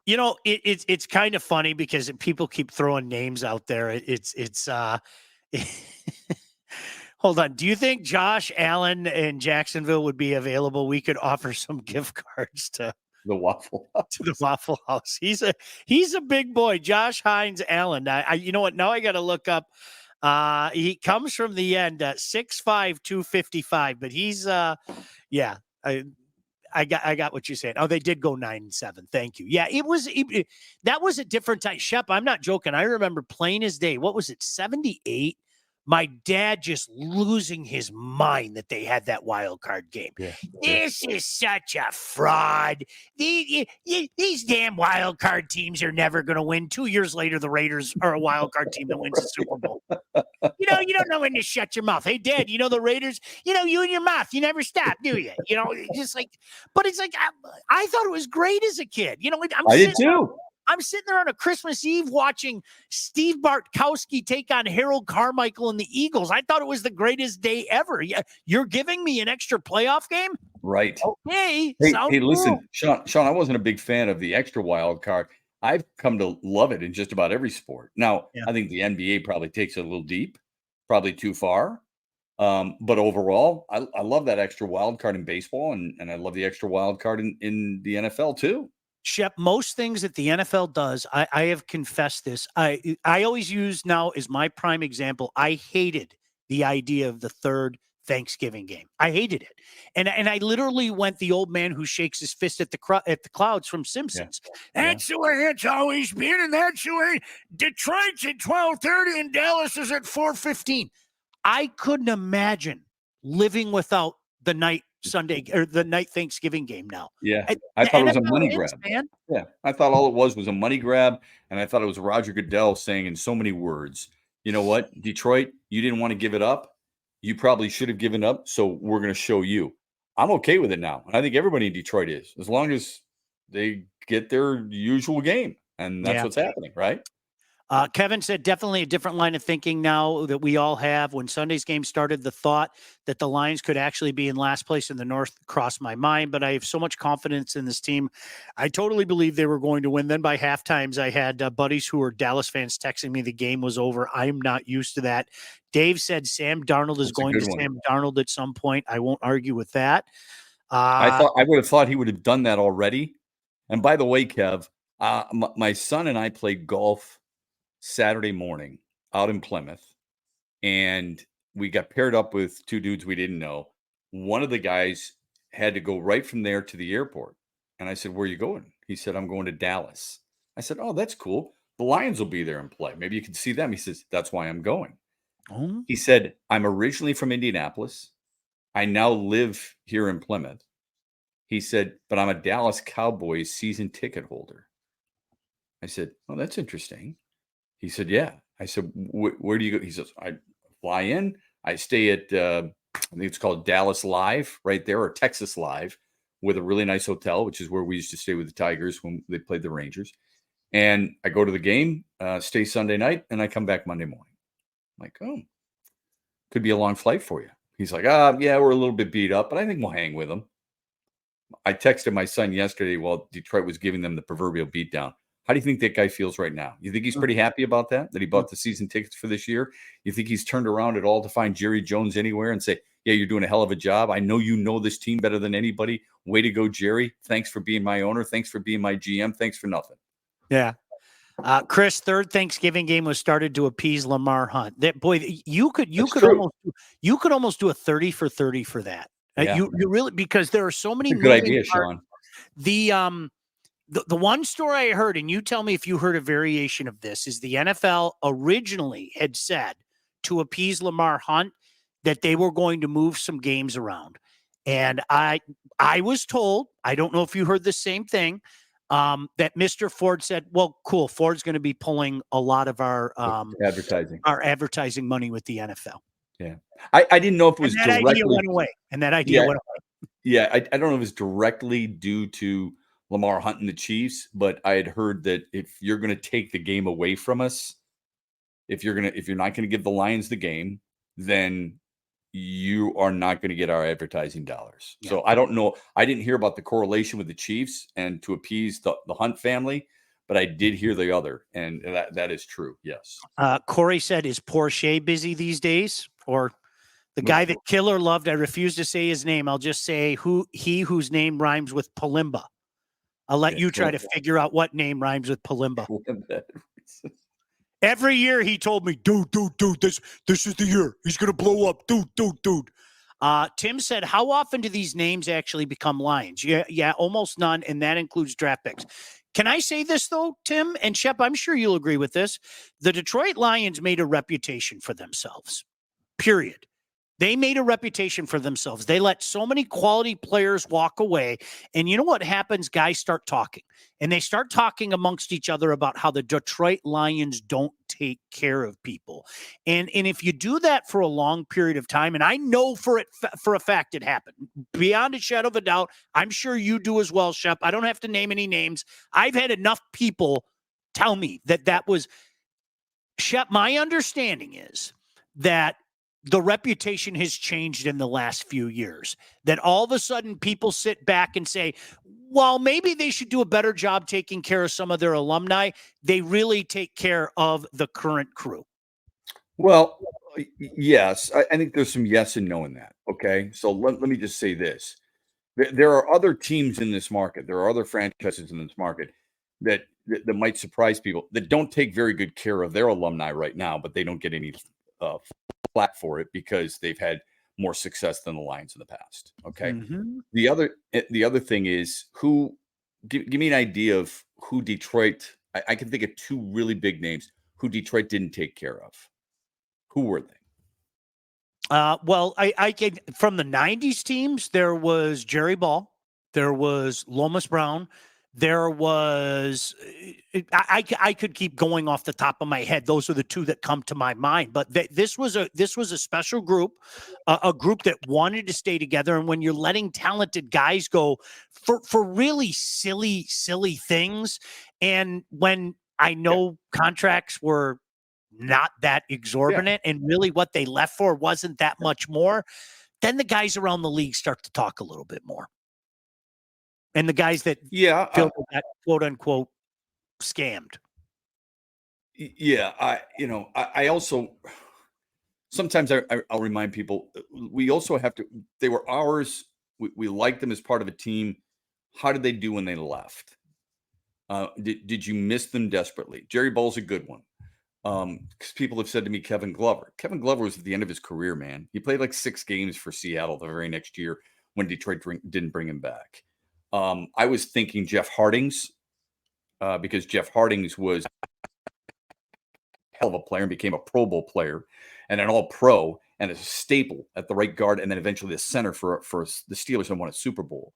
It's kind of funny because people keep throwing names out there. Hold on. Do you think Josh Allen in Jacksonville would be available? We could offer some gift cards to the Waffle House. To the Waffle House. He's a big boy, Josh Hines Allen. You know what? Now I got to look up. He comes from the end, 6'5", 255, but he's I got what you're saying. Oh, they did go 9-7. Thank you. Yeah, that was a different time. Shep, I'm not joking. I remember plain as day. What was it? 78. My dad just losing his mind that they had that wild card game. Yeah. This is such a fraud. These damn wild card teams are never going to win. 2 years later, the Raiders are a wild card team that wins the Super Bowl. You don't know when to shut your mouth. Hey, Dad, the Raiders, you and your mouth, you never stop, do you? Just like, but it's like, I thought it was great as a kid. I did too. I'm sitting there on a Christmas Eve watching Steve Bartkowski take on Harold Carmichael and the Eagles. I thought it was the greatest day ever. Yeah, you're giving me an extra playoff game? Right. Okay. Hey, listen, Sean, I wasn't a big fan of the extra wild card. I've come to love it in just about every sport. Now, I think the NBA probably takes it a little deep, probably too far. But overall, I love that extra wild card in baseball, and I love the extra wild card in the NFL too. Shep, most things that the NFL does, I have confessed this. I always use now as my prime example. I hated the idea of the third Thanksgiving game. I hated it. And I literally went the old man who shakes his fist at the clouds from Simpsons. That's the way it's always been, and that's the way Detroit's at 12:30 and Dallas is at 4:15. I couldn't imagine living without the night Sunday or the night Thanksgiving game now. Yeah. I thought it was a money NFL grab. man. Yeah. I thought all it was a money grab. And I thought it was Roger Goodell saying in so many words, you know what, Detroit, you didn't want to give it up. You probably should have given up. So we're going to show you. I'm okay with it now. And I think everybody in Detroit is, as long as they get their usual game. And that's what's happening, right? Kevin said definitely a different line of thinking now that we all have. When Sunday's game started, the thought that the Lions could actually be in last place in the North crossed my mind, but I have so much confidence in this team. I totally believe they were going to win. Then by halftimes, I had buddies who were Dallas fans texting me the game was over. I'm not used to that. Dave said Sam Darnold is going to Sam Darnold at some point. I won't argue with that. I would have thought he would have done that already. And by the way, Kev, my son and I played golf Saturday morning out in Plymouth, and we got paired up with two dudes we didn't know. One of the guys had to go right from there to the airport. And I said, where are you going? He said, I'm going to Dallas. I said, oh, that's cool. The Lions will be there and play. Maybe you can see them. He says, that's why I'm going. Oh. He said, I'm originally from Indianapolis. I now live here in Plymouth. He said, but I'm a Dallas Cowboys season ticket holder. I said, oh, that's interesting. He said, yeah. I said, where do you go? He says, I fly in. I stay at, I think it's called Dallas Live right there, or Texas Live, with a really nice hotel, which is where we used to stay with the Tigers when they played the Rangers. And I go to the game, stay Sunday night, and I come back Monday morning. I'm like, oh, could be a long flight for you. He's like, yeah, we're a little bit beat up, but I think we'll hang with them. I texted my son yesterday while Detroit was giving them the proverbial beatdown. How do you think that guy feels right now? You think he's pretty happy about that he bought the season tickets for this year? You think he's turned around at all to find Jerry Jones anywhere and say, yeah, you're doing a hell of a job. I know you know this team better than anybody. Way to go, Jerry. Thanks for being my owner. Thanks for being my GM. Thanks for nothing. Yeah. Chris, third Thanksgiving game was started to appease Lamar Hunt. That boy, you could almost do a 30 for 30 for that. Yeah. You really, because there are so many. That's a good idea, Sean. The one story I heard, and you tell me if you heard a variation of this, is the NFL originally had said to appease Lamar Hunt that they were going to move some games around. And I was told, I don't know if you heard the same thing, that Mr. Ford said, well, cool, Ford's going to be pulling a lot of our advertising money with the NFL. Yeah. I didn't know if it was that idea went away. And that idea went away. Yeah, I don't know if it was directly due to Lamar Hunt and the Chiefs, but I had heard that if you're going to take the game away from us, if you're not going to give the Lions the game, then you are not going to get our advertising dollars. Yeah. So I don't know. I didn't hear about the correlation with the Chiefs and to appease the Hunt family, but I did hear the other, and that is true. Yes. Corey said, is Porsche busy these days? Or the guy that Killer loved, I refuse to say his name. I'll just say whose name rhymes with Palimba. I'll let you try to figure out what name rhymes with Palimba. Every year he told me, dude, this is the year. He's going to blow up. Dude. Tim said, how often do these names actually become Lions? Yeah, almost none, and that includes draft picks. Can I say this, though, Tim and Shep? I'm sure you'll agree with this. The Detroit Lions made a reputation for themselves, period. They made a reputation for themselves. They let so many quality players walk away. And you know what happens? Guys start talking. And they start talking amongst each other about how the Detroit Lions don't take care of people. And if you do that for a long period of time, and I know for a fact it happened, beyond a shadow of a doubt, I'm sure you do as well, Shep. I don't have to name any names. I've had enough people tell me that was Shep. My understanding is that the reputation has changed in the last few years, that all of a sudden people sit back and say, well, maybe they should do a better job taking care of some of their alumni. They really take care of the current crew. Well, yes, I think there's some yes and no in that. Okay. So let me just say this. There are other teams in this market. There are other franchises in this market that might surprise people that don't take very good care of their alumni right now, but they don't get any flack for it because they've had more success than the Lions in the past. Okay. Mhm. The other thing is give me an idea of who Detroit. I can think of two really big names who Detroit didn't take care of. Who were they? Well, I can from the '90s teams. There was Jerry Ball, there was Lomas Brown, there was I could keep going off the top of my head. Those are the two that come to my mind. But this was a special group, a group that wanted to stay together. And when you're letting talented guys go for really silly things, and when I know contracts were not that exorbitant, and really what they left for wasn't that much more, then the guys around the league start to talk a little bit more. And the guys that feel that quote unquote scammed. Yeah, I also sometimes I'll remind people we also have to. They were ours. We liked them as part of a team. How did they do when they left? Did you miss them desperately? Jerry Ball's a good one. Because people have said to me, Kevin Glover. Kevin Glover was at the end of his career, man. He played like 6 games for Seattle the very next year when Detroit didn't bring him back. I was thinking Jeff Hardings, because Jeff Hardings was hell of a player and became a Pro Bowl player and an All-Pro and a staple at the right guard and then eventually the center for the Steelers and won a Super Bowl.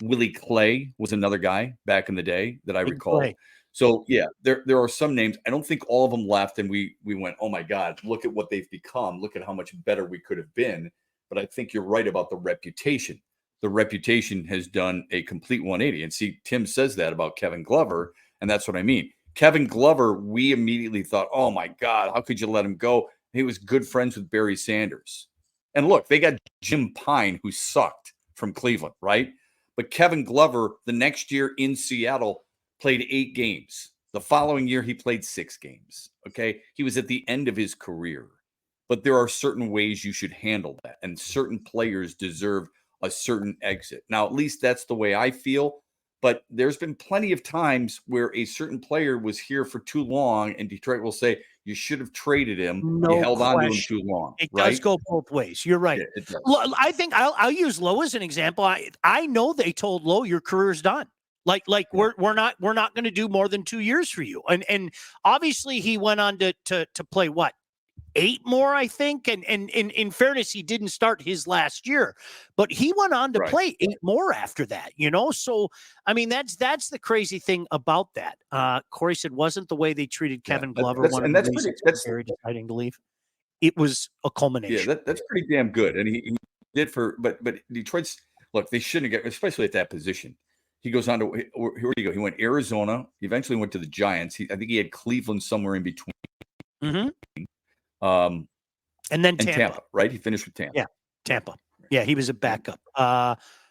Willie Clay was another guy back in the day that I recall. Clay. So yeah, there are some names. I don't think all of them left and we went, oh my God, look at what they've become. Look at how much better we could have been. But I think you're right about the reputation. The reputation has done a complete 180. And see, Tim says that about Kevin Glover, and that's what I mean. Kevin Glover, we immediately thought, oh my God, how could you let him go? He was good friends with Barry Sanders. And look, they got Jim Pine, who sucked from Cleveland, right? But Kevin Glover, the next year in Seattle, played 8 games. The following year, he played 6 games. Okay. He was at the end of his career. But there are certain ways you should handle that. And certain players deserve a certain exit. Now, at least that's the way I feel. But there's been plenty of times where a certain player was here for too long, and Detroit will say, you should have traded him. No you held on to him question. too long. It right? does go both ways. You're right. Yeah, it does. Well, I think I'll use Lowe as an example. I know they told Lowe your career's done. Like we're not going to do more than 2 years for you. And obviously he went on to play what, 8 more, I think. And in fairness, he didn't start his last year, but he went on to play 8 more after that, So, I mean, that's the crazy thing about that. Corey said, wasn't the way they treated Kevin Glover one of the reasons Barry deciding to leave. It was a culmination. Yeah, that's pretty damn good. And he did but Detroit's, look, they shouldn't have especially at that position. He goes on to, here you go. He went Arizona. He eventually went to the Giants. I think he had Cleveland somewhere in between. Mm-hmm. And then Tampa, right? He finished with Tampa. Yeah, Tampa. Yeah, he was a backup.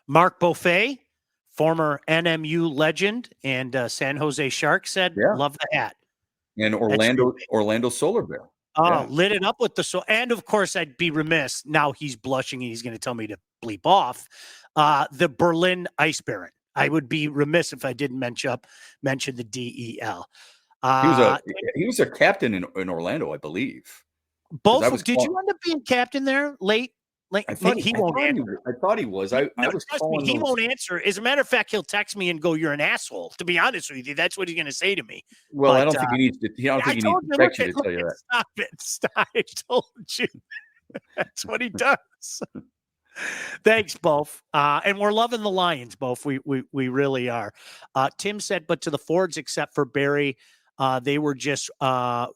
Mark Beaufet, former NMU legend and San Jose Shark, said, love the hat. And Orlando Solar Bear. Lit it up with and of course I'd be remiss. Now he's blushing and he's going to tell me to bleep off. The Berlin Ice Baron. I would be remiss if I didn't mention the DEL. He was a captain in Orlando, I believe. Both. Did you end up being captain there late? I thought he was. I was calling. He won't answer. As a matter of fact, he'll text me and go, "You're an asshole." To be honest with you, that's what he's going to say to me. Well, I don't think he needs to. I don't think he needs to text you to tell you that. Stop it! I told you. That's what he does. Thanks, both. And we're loving the Lions, both. We really are. Tim said, but to the Fords, except for Barry, they were just I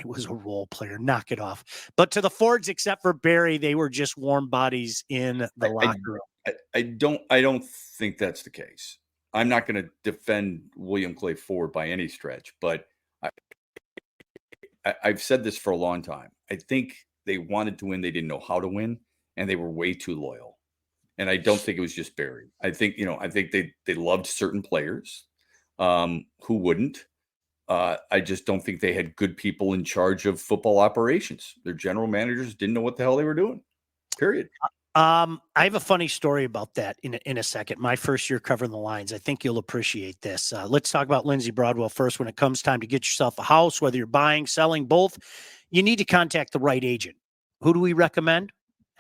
was a role player. Knock it off. But to the Fords, except for Barry, they were just warm bodies in the locker room. I don't think that's the case. I'm not going to defend William Clay Ford by any stretch, but I've said this for a long time. I think they wanted to win. They didn't know how to win, and they were way too loyal. And I don't think it was just Barry. I think they loved certain players who wouldn't. I just don't think they had good people in charge of football operations. Their general managers didn't know what the hell they were doing. Period. I have a funny story about that in a second. My first year covering the Lions. I think you'll appreciate this. Let's talk about Lindsey Broadwell first. When it comes time to get yourself a house, whether you're buying, selling, both, you need to contact the right agent. Who do we recommend?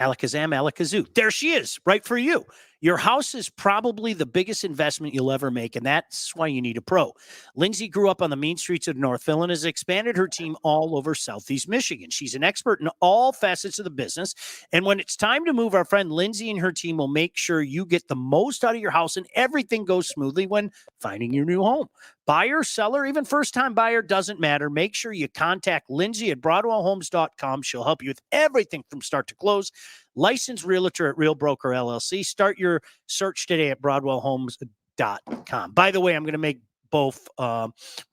Alakazam, Alakazoo. There she is, right for you. Your house is probably the biggest investment you'll ever make, and that's why you need a pro. Lindsay grew up on the mean streets of Northville and has expanded her team all over Southeast Michigan. She's an expert in all facets of the business, and when it's time to move, our friend Lindsay and her team will make sure you get the most out of your house and everything goes smoothly when finding your new home. Buyer, seller, even first-time buyer, doesn't matter. Make sure you contact Lindsay at BroadwellHomes.com. She'll help you with everything from start to close. Licensed realtor at Real Broker LLC. Start your search today at BroadwellHomes.com. By the way, I'm going to make both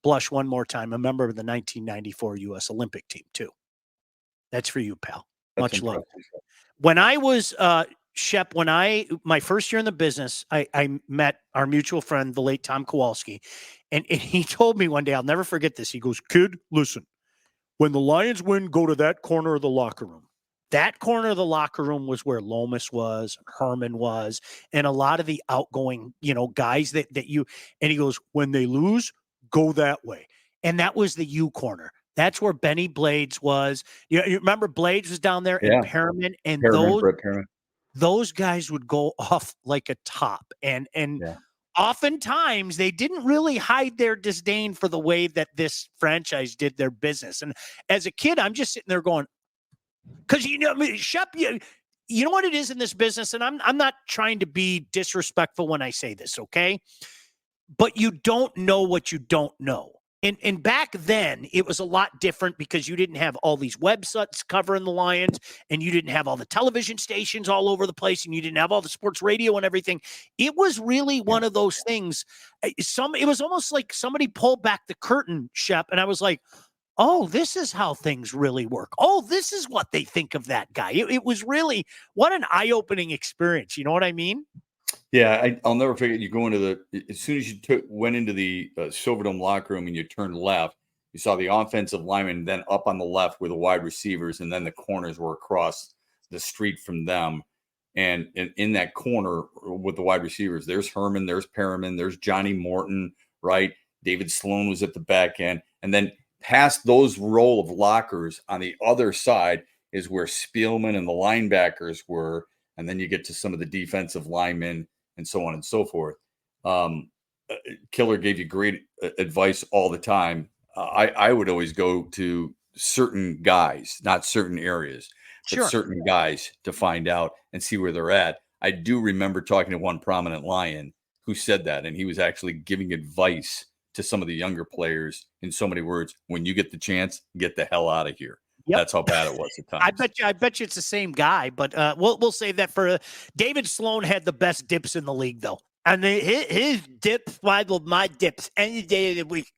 blush one more time. A member of the 1994 U.S. Olympic team, too. That's for you, pal. Much love. When I was Shep, my first year in the business, I met our mutual friend, the late Tom Kowalski, and he told me one day, I'll never forget this. He goes, "Kid, listen, when the Lions win, go to that corner of the locker room." That corner of the locker room was where Lomas was, Herman was, and a lot of the outgoing, guys that you, and he goes, "When they lose, go that way." And that was the U corner. That's where Benny Blades was. You remember Blades was down there in Perriman, and those guys would go off like a top. And oftentimes they didn't really hide their disdain for the way that this franchise did their business. And as a kid, I'm just sitting there going, because Shep, you know what it is in this business, and I'm not trying to be disrespectful when I say this, okay? But you don't know what you don't know. And back then, it was a lot different because you didn't have all these websites covering the Lions, and you didn't have all the television stations all over the place, and you didn't have all the sports radio and everything. It was really one of those things. It was almost like somebody pulled back the curtain, Shep, and I was like, oh, this is how things really work. Oh, this is what they think of that guy. It was really, what an eye-opening experience. You know what I mean? Yeah, I'll never forget you going to as soon as you went into the Silverdome locker room and you turned left, you saw the offensive lineman, then up on the left were the wide receivers, and then the corners were across the street from them. And in that corner with the wide receivers, there's Herman, there's Perriman, there's Johnny Morton, right? David Sloan was at the back end. And then past those row of lockers on the other side is where Spielman and the linebackers were. And then you get to some of the defensive linemen and so on and so forth. Killer gave you great advice all the time. I would always go to certain guys, not certain areas, but certain guys to find out and see where they're at. I do remember talking to one prominent Lion who said that, and he was actually giving advice to some of the younger players in so many words: when you get the chance, get the hell out of here. Yep. That's how bad it was at times. I bet you it's the same guy, but we'll save that for David Sloan had the best dips in the league, though. And his dips rival my dips any day of the week.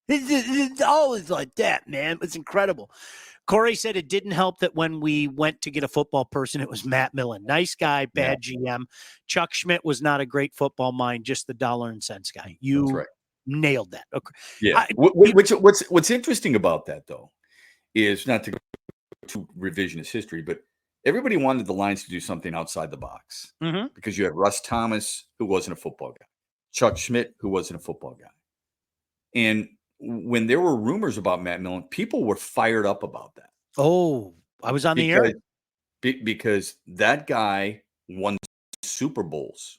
It's always like that, man. It's incredible. Corey said it didn't help that when we went to get a football person, it was Matt Millen. Nice guy, bad GM. Chuck Schmidt was not a great football mind, just the dollar and cents guy. You nailed that. Okay. Yeah. What's interesting about that, though, is not to go to revisionist history, but everybody wanted the Lions to do something outside the box because you had Russ Thomas, who wasn't a football guy, Chuck Schmidt, who wasn't a football guy. And when there were rumors about Matt Millen, people were fired up about that. Oh, I was on the air. Because that guy won Super Bowls,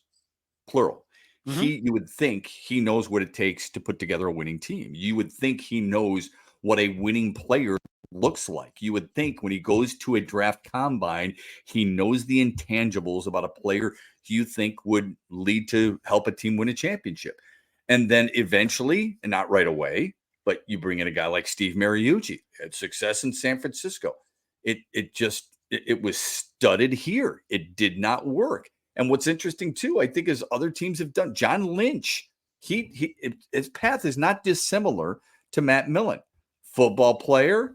plural. You would think he knows what it takes to put together a winning team. You would think he knows what a winning player looks like. You would think when he goes to a draft combine, he knows the intangibles about a player you think would lead to help a team win a championship. And then eventually, and not right away, but you bring in a guy like Steve Mariucci, had success in San Francisco. It was studded here. It did not work. And what's interesting too, I think, is other teams have done. John Lynch, his path is not dissimilar to Matt Millen. Football player,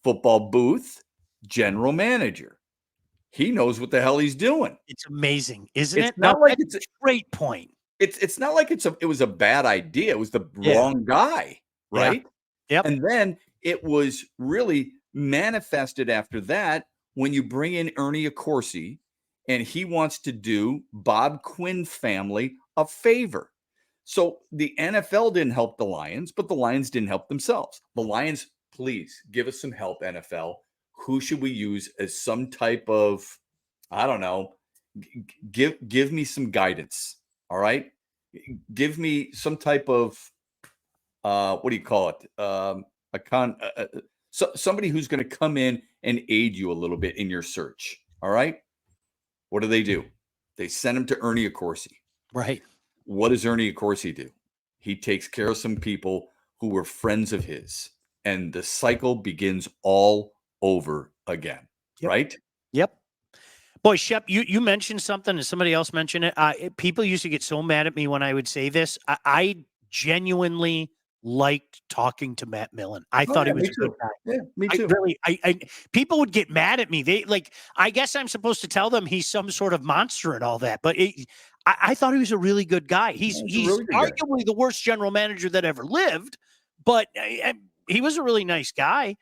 football booth, general manager. He knows what the hell he's doing. It's amazing, isn't it? Not like it's a great point. It's not like it was a bad idea. It was the wrong guy, right? Yeah. Yep. And then it was really manifested after that when you bring in Ernie Accorsi, and he wants to do Bob Quinn family a favor. So the NFL didn't help the Lions, but the Lions didn't help themselves. The Lions, please give us some help, NFL. Who should we use as some type of I don't know. Give me some guidance. All right. Give me some type of what do you call it? Somebody who's going to come in and aid you a little bit in your search. All right. What do? They send him to Ernie Accorsi. Right. What does Ernie Accorsi do? He takes care of some people who were friends of his, and the cycle begins all over again. Yep. Right? Yep. Boy, Shep, you mentioned something and somebody else mentioned it. People used to get so mad at me when I would say this. I genuinely liked talking to Matt Millen. I thought he was a good guy. Yeah, me too. I people would get mad at me. I guess I'm supposed to tell them he's some sort of monster and all that, but I thought he was a really good guy. He's really good arguably the worst general manager that ever lived, but he was a really nice guy.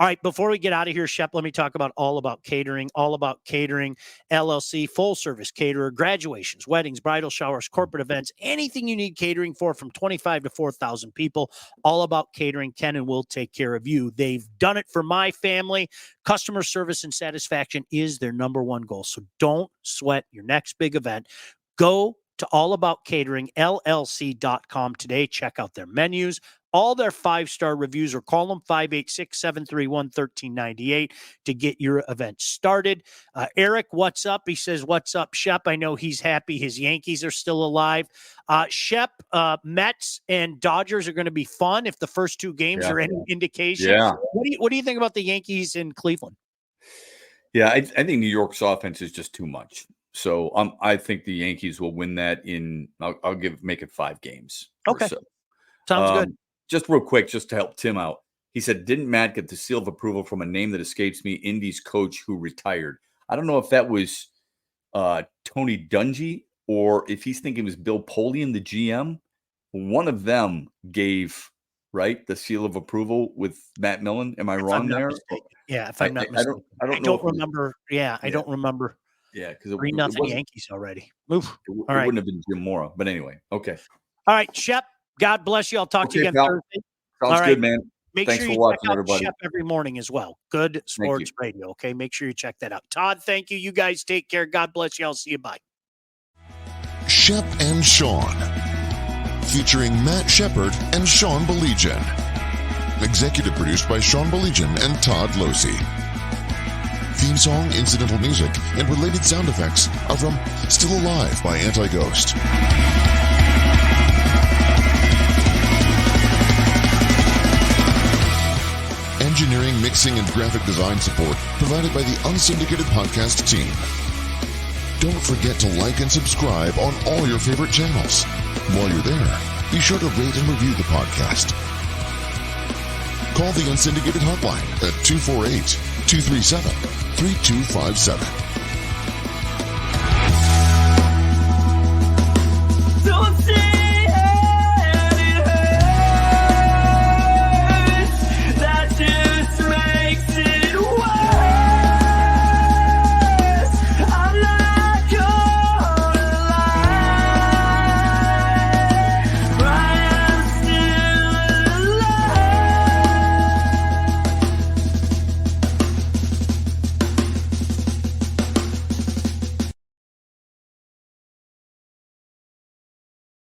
All right, before we get out of here, Shep, let me talk about All About Catering. All About Catering, LLC, full-service caterer, graduations, weddings, bridal showers, corporate events, anything you need catering for from 25 to 4,000 people. All About Catering can and will take care of you. They've done it for my family. Customer service and satisfaction is their number one goal, so don't sweat your next big event. Go to allaboutcateringllc.com today. Check out their menus, all their 5-star reviews, or call them 586-731-1398 to get your event started. Eric, what's up? He says, what's up, Shep? I know he's happy his Yankees are still alive. Shep, Mets and Dodgers are going to be fun if the first two games are any indication. Yeah. What do you think about the Yankees in Cleveland? Yeah, I think New York's offense is just too much. So I think the Yankees will win that in. I'll make it 5 games. Okay, so. Sounds good. Just real quick, just to help Tim out. He said, "Didn't Matt get the seal of approval from a name that escapes me? Indy's coach who retired. I don't know if that was Tony Dungy or if he's thinking it was Bill Polian, the GM. One of them gave the seal of approval with Matt Millen. Am I wrong there? Yeah, if I'm not mistaken. I don't remember. I don't remember. Yeah, because 3-0 Yankees already. All right. Wouldn't have been Jim Mora, but anyway. Okay. All right, Shep. God bless you. I'll talk to you again Thursday. Sounds good, man. Thanks for watching, everybody. Shep every morning as well. Good sports radio. Okay, make sure you check that out. Todd, thank you. You guys take care. God bless you. I'll see you. Bye. Shep and Sean, featuring Matt Shepard and Sean Baligian. Executive produced by Sean Baligian and Todd Losey. Theme song, incidental music, and related sound effects are from Still Alive by Anti-Ghost. Engineering, mixing, and graphic design support provided by the Unsyndicated Podcast team. Don't forget to like and subscribe on all your favorite channels. While you're there, be sure to rate and review the podcast. Call the Unsyndicated hotline at 248-237-3257.